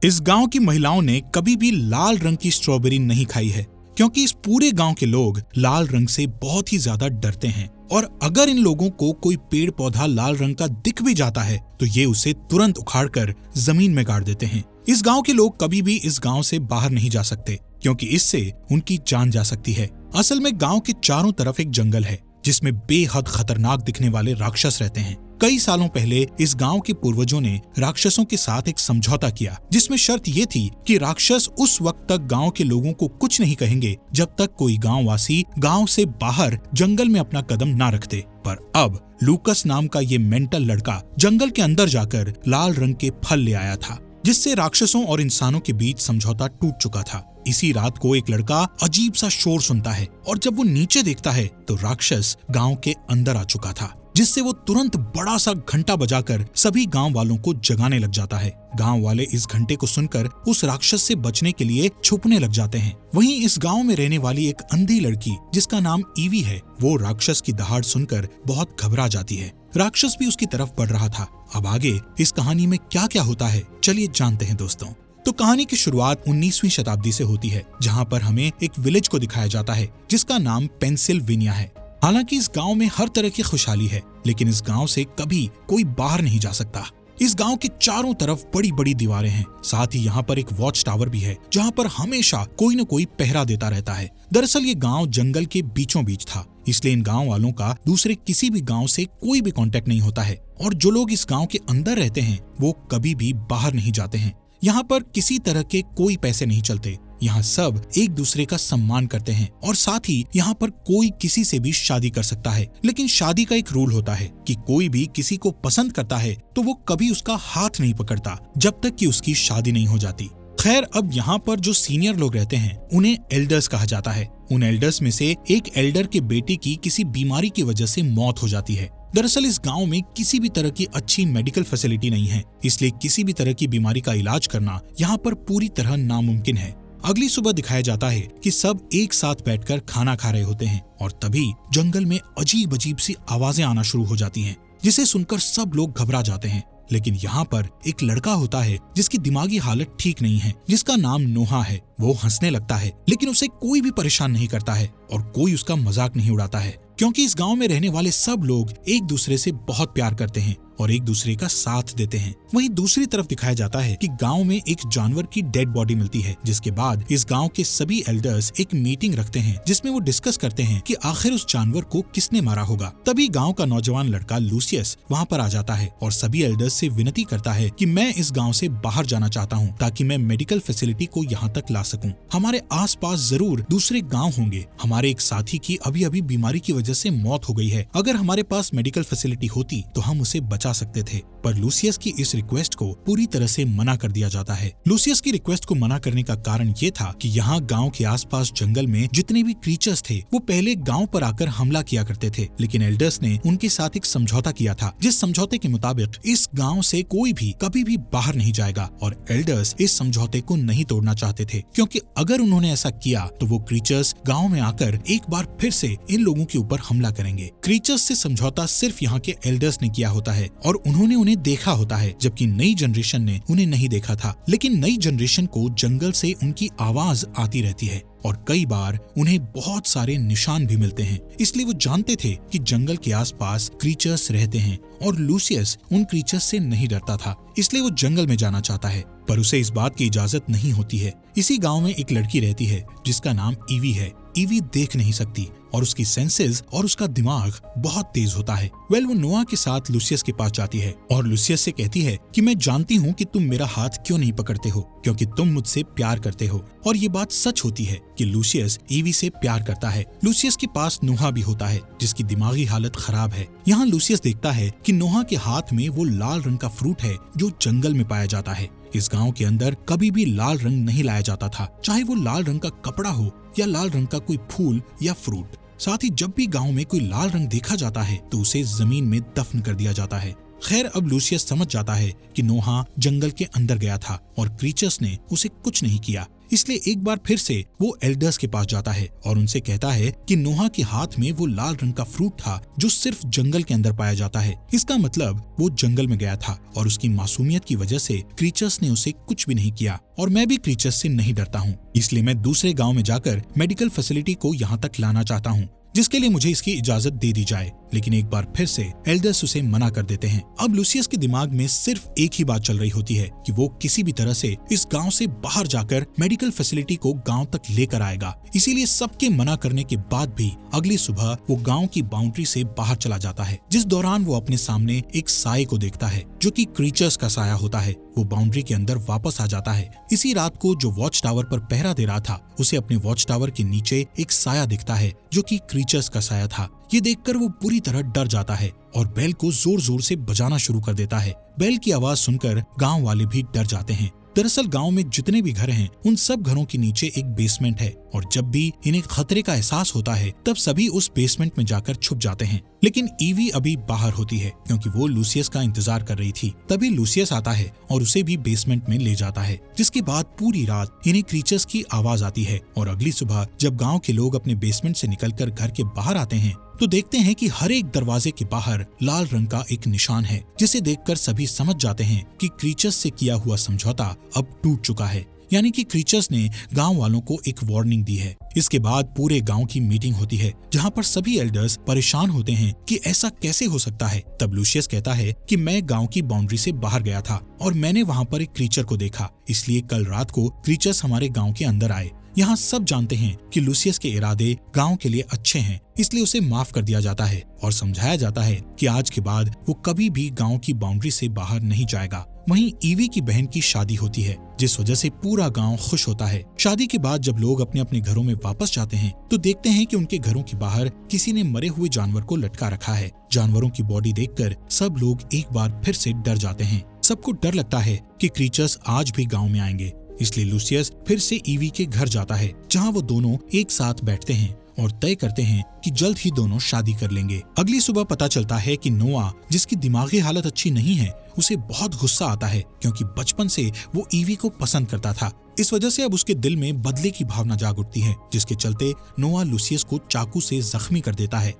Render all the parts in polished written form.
इस गांव की महिलाओं ने कभी भी लाल रंग की स्ट्रॉबेरी नहीं खाई है, क्योंकि इस पूरे गांव के लोग लाल रंग से बहुत ही ज्यादा डरते हैं और अगर इन लोगों को कोई पेड़ पौधा लाल रंग का दिख भी जाता है तो ये उसे तुरंत उखाड़कर जमीन में गाड़ देते हैं। इस गांव के लोग कभी भी इस गांव से बाहर नहीं जा सकते, क्योंकि इससे उनकी जान जा सकती है। असल में गांव के चारों तरफ एक जंगल है जिसमें बेहद खतरनाक दिखने वाले राक्षस रहते हैं। कई सालों पहले इस गांव के पूर्वजों ने राक्षसों के साथ एक समझौता किया, जिसमें शर्त ये थी कि राक्षस उस वक्त तक गांव के लोगों को कुछ नहीं कहेंगे जब तक कोई गांववासी गांव से बाहर जंगल में अपना कदम ना रखते। पर अब लूकस नाम का ये मेंटल लड़का जंगल के अंदर जाकर लाल रंग के फल ले आया था, जिससे राक्षसों और इंसानों के बीच समझौता टूट चुका था। इसी रात को एक लड़का अजीब सा शोर सुनता है और जब वो नीचे देखता है तो राक्षस गांव के अंदर आ चुका था, जिससे वो तुरंत बड़ा सा घंटा बजाकर सभी गांव वालों को जगाने लग जाता है। गांव वाले इस घंटे को सुनकर उस राक्षस से बचने के लिए छुपने लग जाते हैं। वहीं इस गांव में रहने वाली एक अंधी लड़की जिसका नाम ईवी है, वो राक्षस की दहाड़ सुनकर बहुत घबरा जाती है। राक्षस भी उसकी तरफ बढ़ रहा था। अब आगे इस कहानी में क्या क्या होता है, चलिए जानते हैं दोस्तों। तो कहानी की शुरुआत 19वीं शताब्दी से होती है, जहाँ पर हमें एक विलेज को दिखाया जाता है जिसका नाम पेंसिल्वेनिया है। हालांकि इस गांव में हर तरह की खुशहाली है, लेकिन इस गांव से कभी कोई बाहर नहीं जा सकता। इस गांव के चारों तरफ बड़ी बड़ी दीवारें हैं, साथ ही यहाँ पर एक वॉच टावर भी है जहाँ पर हमेशा कोई न कोई पहरा देता रहता है। दरअसल ये गांव जंगल के बीचों बीच था, इसलिए इन गांव वालों का दूसरे किसी भी गांव से कोई भी कांटेक्ट नहीं होता है और जो लोग इस गांव के अंदर रहते हैं वो कभी भी बाहर नहीं जाते हैं। यहाँ पर किसी तरह के कोई पैसे नहीं चलते। यहाँ सब एक दूसरे का सम्मान करते हैं और साथ ही यहाँ पर कोई किसी से भी शादी कर सकता है, लेकिन शादी का एक रूल होता है कि कोई भी किसी को पसंद करता है तो वो कभी उसका हाथ नहीं पकड़ता जब तक कि उसकी शादी नहीं हो जाती। खैर, अब यहाँ पर जो सीनियर लोग रहते हैं उन्हें एल्डर्स कहा जाता है। उन एल्डर्स में से एक एल्डर के बेटे की किसी बीमारी की वजह से मौत हो जाती है। दरअसल इस गांव में किसी भी तरह की अच्छी मेडिकल फैसिलिटी नहीं है, इसलिए किसी भी तरह की बीमारी का इलाज करना यहाँ पर पूरी तरह नामुमकिन है। अगली सुबह दिखाया जाता है कि सब एक साथ बैठकर खाना खा रहे होते हैं और तभी जंगल में अजीब अजीब सी आवाजें आना शुरू हो जाती हैं, जिसे सुनकर सब लोग घबरा जाते हैं। लेकिन यहाँ पर एक लड़का होता है जिसकी दिमागी हालत ठीक नहीं है, जिसका नाम नोहा है। वो हंसने लगता है, लेकिन उसे कोई भी परेशान नहीं करता है और कोई उसका मजाक नहीं उड़ाता है, क्योंकि इस गांव में रहने वाले सब लोग एक दूसरे से बहुत प्यार करते हैं और एक दूसरे का साथ देते हैं। वहीं दूसरी तरफ दिखाया जाता है कि गांव में एक जानवर की डेड बॉडी मिलती है, जिसके बाद इस गांव के सभी एल्डर्स एक मीटिंग रखते हैं जिसमें वो डिस्कस करते हैं कि आखिर उस जानवर को किसने मारा होगा। तभी गांव का नौजवान लड़का लूसियस वहां पर आ जाता है और सभी एल्डर्स से विनती करता है कि मैं इस गाँव से बाहर जाना चाहता हूँ ताकि मैं मेडिकल फैसिलिटी को यहाँ तक ला सकूँ। हमारे आस पास जरूर दूसरे गाँव होंगे। हमारे एक साथी की अभी अभी बीमारी की वजह से मौत हो गई है। अगर हमारे पास मेडिकल फैसिलिटी होती तो हम उसे बचा सकते थे। पर लूसियस की इस रिक्वेस्ट को पूरी तरह से मना कर दिया जाता है। लूसियस की रिक्वेस्ट को मना करने का कारण ये था कि यहाँ गांव के आसपास जंगल में जितने भी क्रीचर्स थे वो पहले गांव पर आकर हमला किया करते थे, लेकिन एल्डर्स ने उनके साथ एक समझौता किया था, जिस समझौते के मुताबिक इस गांव से कोई भी कभी भी बाहर नहीं जाएगा और एल्डर्स इस समझौते को नहीं तोड़ना चाहते थे, क्योंकि अगर उन्होंने ऐसा किया तो वो क्रीचर्स गाँव में आकर एक बार फिर से इन लोगों के ऊपर हमला करेंगे। क्रीचर्स से समझौता सिर्फ यहाँ के एल्डर्स ने किया होता है और उन्होंने उन्हें देखा होता है, जबकि नई जनरेशन ने उन्हें नहीं देखा था। लेकिन नई जनरेशन को जंगल से उनकी आवाज आती रहती है और कई बार उन्हें बहुत सारे निशान भी मिलते हैं, इसलिए वो जानते थे कि जंगल के आसपास क्रीचर्स रहते हैं और लूसियस उन क्रीचर्स से नहीं डरता था, इसलिए वो जंगल में जाना चाहता है, पर उसे इस बात की इजाजत नहीं होती है। इसी गांव में एक लड़की रहती है जिसका नाम ईवी है। ईवी देख नहीं सकती और उसकी सेंसेस और उसका दिमाग बहुत तेज होता है। वो नोआ के साथ लूसियस के पास जाती है और लूसियस से कहती है कि मैं जानती हूँ कि तुम मेरा हाथ क्यों नहीं पकड़ते हो, क्योंकि तुम मुझसे प्यार करते हो। और ये बात सच होती है कि लूसियस ईवी से प्यार करता है। लूसियस के पास नोहा भी होता है जिसकी दिमागी हालत खराब है। यहाँ लूसियस देखता है कि नोहा के हाथ में वो लाल रंग का फ्रूट है जो जंगल में पाया जाता है। इस गांव के अंदर कभी भी लाल रंग नहीं लाया जाता था, चाहे वो लाल रंग का कपड़ा हो या लाल रंग का कोई फूल या फ्रूट। साथ ही जब भी गांव में कोई लाल रंग देखा जाता है तो उसे जमीन में दफन कर दिया जाता है। खैर, अब लूसियस समझ जाता है कि नोहा जंगल के अंदर गया था और क्रीचर्स ने उसे कुछ नहीं किया, इसलिए एक बार फिर से वो एल्डर्स के पास जाता है और उनसे कहता है कि नोहा के हाथ में वो लाल रंग का फ्रूट था जो सिर्फ जंगल के अंदर पाया जाता है। इसका मतलब वो जंगल में गया था और उसकी मासूमियत की वजह से क्रीचर्स ने उसे कुछ भी नहीं किया और मैं भी क्रीचर्स से नहीं डरता हूँ, इसलिए मैं दूसरे गाँव में जाकर मेडिकल फैसिलिटी को यहाँ तक लाना चाहता हूँ, जिसके लिए मुझे इसकी इजाजत दे दी जाए। लेकिन एक बार फिर से एल्डर्स उसे मना कर देते हैं। अब लूसियस के दिमाग में सिर्फ एक ही बात चल रही होती है कि वो किसी भी तरह से इस गांव से बाहर जाकर मेडिकल फैसिलिटी को गांव तक लेकर आएगा। इसीलिए सबके मना करने के बाद भी अगली सुबह वो गांव की बाउंड्री से बाहर चला जाता है, जिस दौरान वो अपने सामने एक साए को देखता है जो कि क्रीचर्स का साया होता है। वो बाउंड्री के अंदर वापस आ जाता है। इसी रात को जो वॉच टावर पर पहरा दे रहा था उसे अपने वॉच टावर के नीचे एक साया दिखता है जो कि क्रीचर्स का साया था। ये देखकर वो पूरी तरह डर जाता है और बेल को जोर जोर से बजाना शुरू कर देता है। बेल की आवाज सुनकर गांव वाले भी डर जाते हैं। दरअसल गांव में जितने भी घर हैं उन सब घरों के नीचे एक बेसमेंट है और जब भी इन्हें खतरे का एहसास होता है तब सभी उस बेसमेंट में जाकर छुप जाते हैं। लेकिन ईवी अभी बाहर होती है क्योंकि वो लूसियस का इंतजार कर रही थी। तभी लूसियस आता है और उसे भी बेसमेंट में ले जाता है, जिसके बाद पूरी रात इन्हें क्रीचर्स की आवाज आती है और अगली सुबह जब गाँव के लोग अपने बेसमेंट से निकलकर घर के बाहर आते हैं तो देखते हैं कि हर एक दरवाजे के बाहर लाल रंग का एक निशान है, जिसे देखकर सभी समझ जाते हैं कि क्रीचर्स से किया हुआ समझौता अब टूट चुका है, यानी कि क्रीचर्स ने गांव वालों को एक वार्निंग दी है। इसके बाद पूरे गांव की मीटिंग होती है जहां पर सभी एल्डर्स परेशान होते हैं कि ऐसा कैसे हो सकता है। तब लूसियस कहता है कि मैं गांव की बाउंड्री से बाहर गया था और मैंने वहां पर एक क्रीचर को देखा, इसलिए कल रात को क्रीचर्स हमारे गाँव के अंदर आए। यहाँ सब जानते हैं कि लूसियस के इरादे गांव के लिए अच्छे हैं, इसलिए उसे माफ कर दिया जाता है और समझाया जाता है कि आज के बाद वो कभी भी गांव की बाउंड्री से बाहर नहीं जाएगा। वहीं ईवी की बहन की शादी होती है, जिस वजह से पूरा गांव खुश होता है। शादी के बाद जब लोग अपने अपने घरों में वापस जाते हैं तो देखते हैं कि उनके घरों के बाहर किसी ने मरे हुए जानवर को लटका रखा है। जानवरों की बॉडी देखकर सब लोग एक बार फिर से डर जाते हैं। सबको डर लगता है कि क्रीचर्स आज भी गाँव में आएंगे, इसलिए लूसियस फिर से ईवी के घर जाता है जहां वो दोनों एक साथ बैठते हैं और तय करते हैं कि जल्द ही दोनों शादी कर लेंगे। अगली सुबह पता चलता है कि नोआ, जिसकी दिमागी हालत अच्छी नहीं है, उसे बहुत गुस्सा आता है क्योंकि बचपन से वो ईवी को पसंद करता था। इस वजह से अब उसके दिल में बदले की भावना जाग उठती है, जिसके चलते नोआ लूसियस को चाकू से जख्मी कर देता है।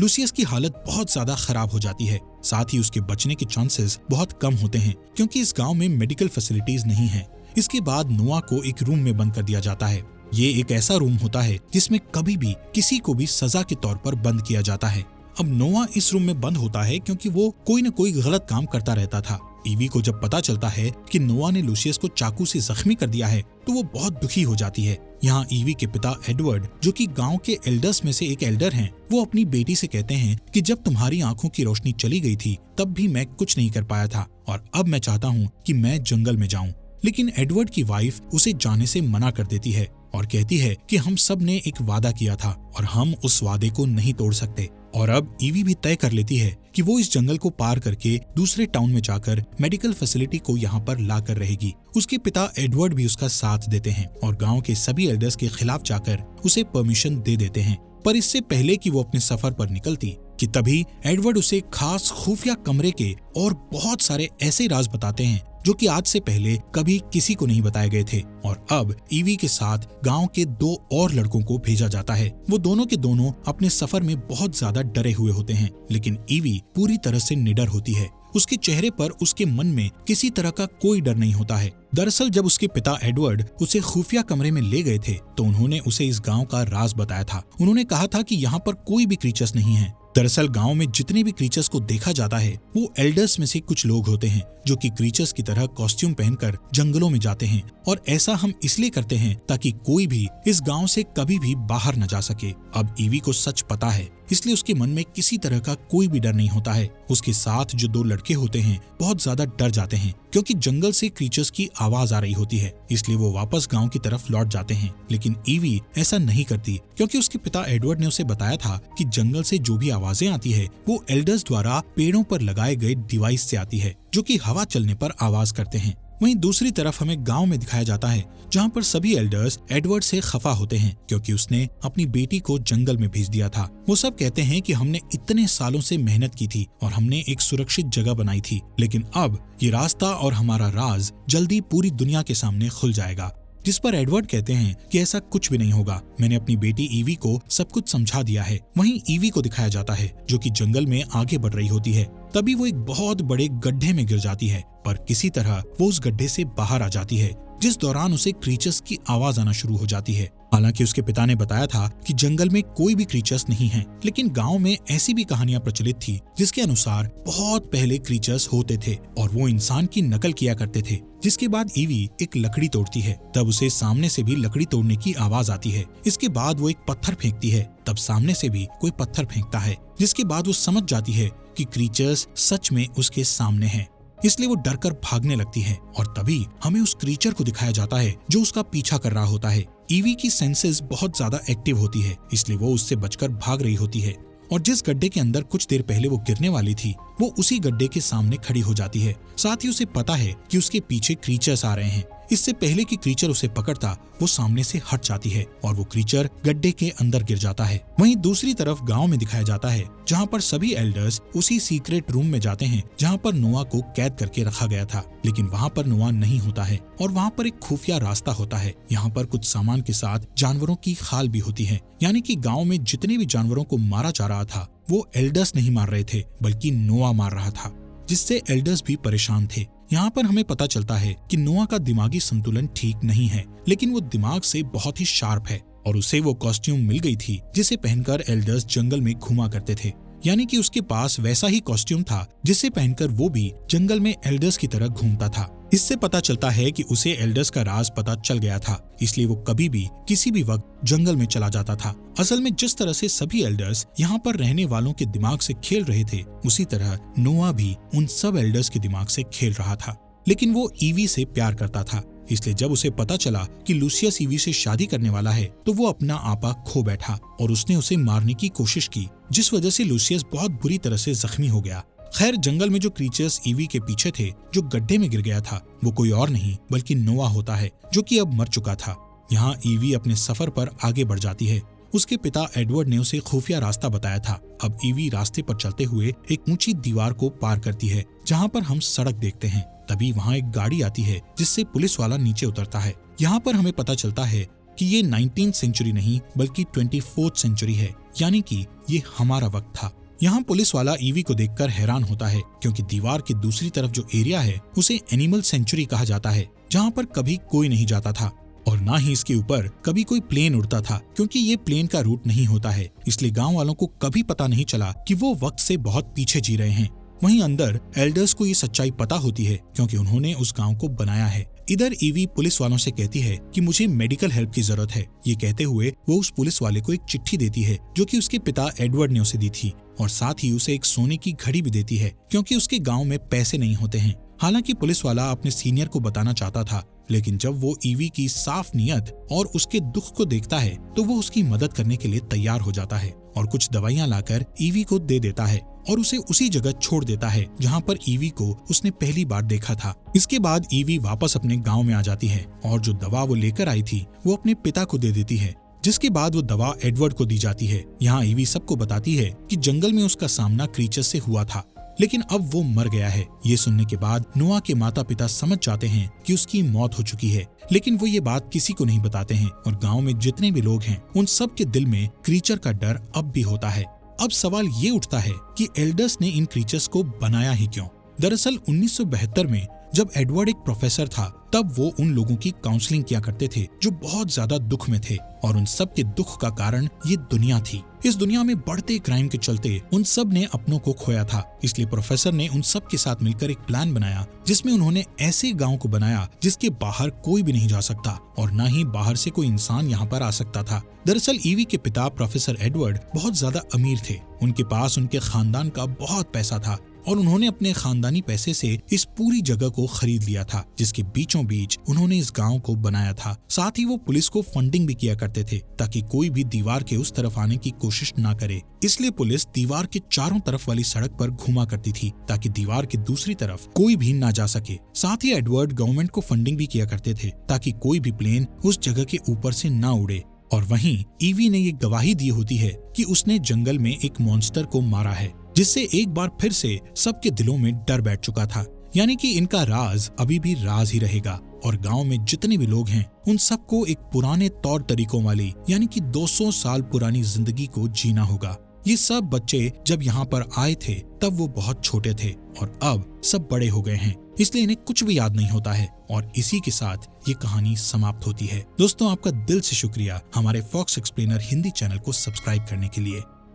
लूसियस की हालत बहुत ज्यादा खराब हो जाती है, साथ ही उसके बचने के चांसेस बहुत कम होते हैं क्योंकि इस गाँव में मेडिकल फैसिलिटीज नहीं है। इसके बाद नोआ को एक रूम में बंद कर दिया जाता है। ये एक ऐसा रूम होता है जिसमें कभी भी किसी को भी सजा के तौर पर बंद किया जाता है। अब नोआ इस रूम में बंद होता है क्योंकि वो कोई न कोई गलत काम करता रहता था। ईवी को जब पता चलता है कि नोआ ने लूसियस को चाकू से जख्मी कर दिया है तो वो बहुत दुखी हो जाती है। यहाँ ईवी के पिता एडवर्ड, जो कि गांव के एल्डर्स में से एक एल्डर हैं, वो अपनी बेटी से कहते हैं कि जब तुम्हारी आंखों की रोशनी चली गई थी तब भी मैं कुछ नहीं कर पाया था और अब मैं चाहता हूँ कि मैं जंगल में जाऊँ। लेकिन एडवर्ड की वाइफ उसे जाने से मना कर देती है और कहती है कि हम सब ने एक वादा किया था और हम उस वादे को नहीं तोड़ सकते। और अब ईवी भी तय कर लेती है कि वो इस जंगल को पार करके दूसरे टाउन में जाकर मेडिकल फैसिलिटी को यहाँ पर ला कर रहेगी। उसके पिता एडवर्ड भी उसका साथ देते हैं और गांव के सभी एल्डर्स के खिलाफ जाकर उसे परमिशन दे देते हैं। पर इससे पहले कि वो अपने सफर पर निकलती कि तभी एडवर्ड उसे खास खुफिया कमरे के और बहुत सारे ऐसे राज बताते हैं जो कि आज से पहले कभी किसी को नहीं बताए गए थे। और अब ईवी के साथ गांव के 2 और लड़कों को भेजा जाता है। वो दोनों के दोनों अपने सफर में बहुत ज्यादा डरे हुए होते हैं, लेकिन ईवी पूरी तरह से निडर होती है। उसके चेहरे पर उसके मन में किसी तरह का कोई डर नहीं होता है। दरअसल जब उसके पिता एडवर्ड उसे खुफिया कमरे में ले गए थे तो उन्होंने उसे इस गांव का राज बताया था। उन्होंने कहा था कि यहाँ पर कोई भी क्रीचर्स नहीं है। दरअसल गांव में जितने भी क्रीचर्स को देखा जाता है वो एल्डर्स में से कुछ लोग होते हैं जो कि क्रीचर्स की तरह कॉस्ट्यूम पहनकर जंगलों में जाते हैं, और ऐसा हम इसलिए करते हैं ताकि कोई भी इस गांव से कभी भी बाहर न जा सके। अब ईवी को सच पता है, इसलिए उसके मन में किसी तरह का कोई भी डर नहीं होता है। उसके साथ जो 2 लड़के होते हैं बहुत ज्यादा डर जाते हैं क्योंकि जंगल से क्रीचर्स की आवाज आ रही होती है, इसलिए वो वापस गांव की तरफ लौट जाते हैं। लेकिन ईवी ऐसा नहीं करती क्योंकि उसके पिता एडवर्ड ने उसे बताया था कि जंगल से जो भी आवाजें आती है वो एल्डर्स द्वारा पेड़ों पर लगाए गए डिवाइस से आती है जो कि हवा चलने पर आवाज करते हैं। वहीं दूसरी तरफ हमें गांव में दिखाया जाता है जहां पर सभी एल्डर्स एडवर्ड से खफा होते हैं क्योंकि उसने अपनी बेटी को जंगल में भेज दिया था। वो सब कहते हैं कि हमने इतने सालों से मेहनत की थी और हमने एक सुरक्षित जगह बनाई थी, लेकिन अब ये रास्ता और हमारा राज जल्दी पूरी दुनिया के सामने खुल जाएगा। जिस पर एडवर्ड कहते हैं कि ऐसा कुछ भी नहीं होगा, मैंने अपनी बेटी ईवी को सब कुछ समझा दिया है। वहीं ईवी को दिखाया जाता है जो कि जंगल में आगे बढ़ रही होती है। तभी वो एक बहुत बड़े गड्ढे में गिर जाती है, पर किसी तरह वो उस गड्ढे से बाहर आ जाती है, जिस दौरान उसे क्रीचर्स की आवाज आना शुरू हो जाती है। हालांकि उसके पिता ने बताया था कि जंगल में कोई भी क्रीचर्स नहीं हैं, लेकिन गांव में ऐसी भी कहानियां प्रचलित थी जिसके अनुसार बहुत पहले क्रीचर्स होते थे और वो इंसान की नकल किया करते थे। जिसके बाद ईवी एक लकड़ी तोड़ती है, तब उसे सामने से भी लकड़ी तोड़ने की आवाज आती है। इसके बाद वो एक पत्थर फेंकती है, तब सामने से भी कोई पत्थर फेंकता है, जिसके बाद वो समझ जाती है कि क्रीचर्स सच में उसके सामने हैं। इसलिए वो डरकर भागने लगती है और तभी हमें उस क्रीचर को दिखाया जाता है जो उसका पीछा कर रहा होता है। ईवी की सेंसेस बहुत ज्यादा एक्टिव होती है, इसलिए वो उससे बचकर भाग रही होती है और जिस गड्ढे के अंदर कुछ देर पहले वो गिरने वाली थी, वो उसी गड्ढे के सामने खड़ी हो जाती है। साथ ही उसे पता है कि उसके पीछे क्रीचर्स आ रहे हैं। इससे पहले कि क्रीचर उसे पकड़ता, वो सामने से हट जाती है और वो क्रीचर गड्ढे के अंदर गिर जाता है। वहीं दूसरी तरफ गांव में दिखाया जाता है जहां पर सभी एल्डर्स उसी सीक्रेट रूम में जाते हैं जहां पर नोआ को कैद करके रखा गया था, लेकिन वहां पर नोआ नहीं होता है और वहां पर एक खुफिया रास्ता होता है। यहाँ पर कुछ सामान के साथ जानवरों की खाल भी होती है, यानी कि गाँव में जितने भी जानवरों को मारा जा रहा था वो एल्डर्स नहीं मार रहे थे बल्कि नोआ मार रहा था, जिससे एल्डर्स भी परेशान थे। यहाँ पर हमें पता चलता है कि नोआ का दिमागी संतुलन ठीक नहीं है, लेकिन वो दिमाग से बहुत ही शार्प है और उसे वो कॉस्ट्यूम मिल गई थी जिसे पहनकर एल्डर्स जंगल में घूमा करते थे। यानी कि उसके पास वैसा ही कॉस्ट्यूम था जिसे पहनकर वो भी जंगल में एल्डर्स की तरह घूमता था। इससे पता चलता है कि उसे एल्डर्स का राज पता चल गया था, इसलिए वो कभी भी किसी भी वक्त जंगल में चला जाता था। असल में जिस तरह से सभी एल्डर्स यहाँ पर रहने वालों के दिमाग से खेल रहे थे, उसी तरह नोआ भी उन सब एल्डर्स के दिमाग से खेल रहा था। लेकिन वो ईवी से प्यार करता था, इसलिए जब उसे पता चला कि लूसियस ईवी से शादी करने वाला है तो वो अपना आपा खो बैठा और उसने उसे मारने की कोशिश की, जिस वजह से लूसियस बहुत बुरी तरह से जख्मी हो गया। खैर, जंगल में जो क्रीचर्स ईवी के पीछे थे, जो गड्ढे में गिर गया था, वो कोई और नहीं बल्कि नोआ होता है, जो कि अब मर चुका था। यहाँ ईवी अपने सफर पर आगे बढ़ जाती है। उसके पिता एडवर्ड ने उसे खुफिया रास्ता बताया था। अब ईवी रास्ते पर चलते हुए एक ऊंची दीवार को पार करती है जहाँ पर हम सड़क देखते हैं। तभी वहाँ एक गाड़ी आती है जिससे पुलिस वाला नीचे उतरता है। यहाँ पर हमें पता चलता है कि ये 19th सेंचुरी नहीं बल्कि 24th सेंचुरी है, यानी कि ये हमारा वक्त था। यहाँ पुलिस वाला ईवी को देखकर हैरान होता है क्योंकि दीवार की दूसरी तरफ जो एरिया है उसे एनिमल सेंचुरी कहा जाता है, जहाँ पर कभी कोई नहीं जाता था और ना ही इसके ऊपर कभी कोई प्लेन उड़ता था, क्योंकि ये प्लेन का रूट नहीं होता है। इसलिए गांव वालों को कभी पता नहीं चला कि वो वक्त से बहुत पीछे जी रहे हैं। वहीं अंदर एल्डर्स को ये सच्चाई पता होती है क्योंकि उन्होंने उस गांव को बनाया है। इधर ईवी पुलिस वालों से कहती है कि मुझे मेडिकल हेल्प की जरूरत है। ये कहते हुए वो उस पुलिस वाले को एक चिट्ठी देती है जो कि उसके पिता एडवर्ड ने उसे दी थी और साथ ही उसे एक सोने की घड़ी भी देती है क्योंकि उसके गाँव में पैसे नहीं होते हैं। हालांकि पुलिस वाला अपने सीनियर को बताना चाहता था, लेकिन जब वो ईवी की साफ नियत और उसके दुख को देखता है तो वो उसकी मदद करने के लिए तैयार हो जाता है और कुछ दवाइयां लाकर ईवी को दे देता है और उसे उसी जगह छोड़ देता है जहां पर ईवी को उसने पहली बार देखा था। इसके बाद ईवी वापस अपने गांव में आ जाती है और जो दवा वो लेकर आई थी वो अपने पिता को दे देती है, जिसके बाद वो दवा एडवर्ड को दी जाती है। यहाँ ईवी सबको बताती है कि जंगल में उसका सामना क्रीचर से हुआ था, लेकिन अब वो मर गया है। ये सुनने के बाद नोआ के माता पिता समझ जाते हैं कि उसकी मौत हो चुकी है, लेकिन वो ये बात किसी को नहीं बताते हैं और गांव में जितने भी लोग हैं उन सब के दिल में क्रीचर का डर अब भी होता है। अब सवाल ये उठता है कि एल्डर्स ने इन क्रीचर्स को बनाया ही क्यों? दरअसल 1972 में जब एडवर्ड एक प्रोफेसर था तब वो उन लोगों की काउंसलिंग किया करते थे जो बहुत ज्यादा दुख में थे और उन सब के दुख का कारण ये दुनिया थी। इस दुनिया में बढ़ते क्राइम के चलते उन सब ने अपनों को खोया था, इसलिए प्रोफेसर ने उन सब के साथ मिलकर एक प्लान बनाया जिसमें उन्होंने ऐसे गांव को बनाया जिसके बाहर कोई भी नहीं जा सकता और न ही बाहर से कोई इंसान यहाँ पर आ सकता था। दरअसल ईवी के पिता प्रोफेसर एडवर्ड बहुत ज्यादा अमीर थे। उनके पास उनके खानदान का बहुत पैसा था और उन्होंने अपने खानदानी पैसे से इस पूरी जगह को खरीद लिया था, जिसके बीचों बीच उन्होंने इस गांव को बनाया था। साथ ही वो पुलिस को फंडिंग भी किया करते थे ताकि कोई भी दीवार के उस तरफ आने की कोशिश ना करे। इसलिए पुलिस दीवार के चारों तरफ वाली सड़क पर घुमा करती थी ताकि दीवार की दूसरी तरफ कोई भी ना जा सके। साथ ही एडवर्ड गवर्नमेंट को फंडिंग भी किया करते थे ताकि कोई भी प्लेन उस जगह के ऊपर से ना उड़े। और वहीं ईवी ने ये गवाही दी होती है कि उसने जंगल में एक मॉन्स्टर को मारा है, जिससे एक बार फिर से सबके दिलों में डर बैठ चुका था। यानी कि इनका राज अभी भी राज ही रहेगा। और गांव में जितने भी लोग हैं उन सबको एक पुराने तौर तरीकों वाली यानी कि 200 साल पुरानी जिंदगी को जीना होगा। ये सब बच्चे जब यहाँ पर आए थे तब वो बहुत छोटे थे और अब सब बड़े हो गए हैं, इसलिए इन्हें कुछ भी याद नहीं होता है। और इसी के साथ ये कहानी समाप्त होती है। दोस्तों, आपका दिल से शुक्रिया हमारे फॉक्स एक्सप्लेनर हिंदी चैनल को सब्सक्राइब करने के लिए।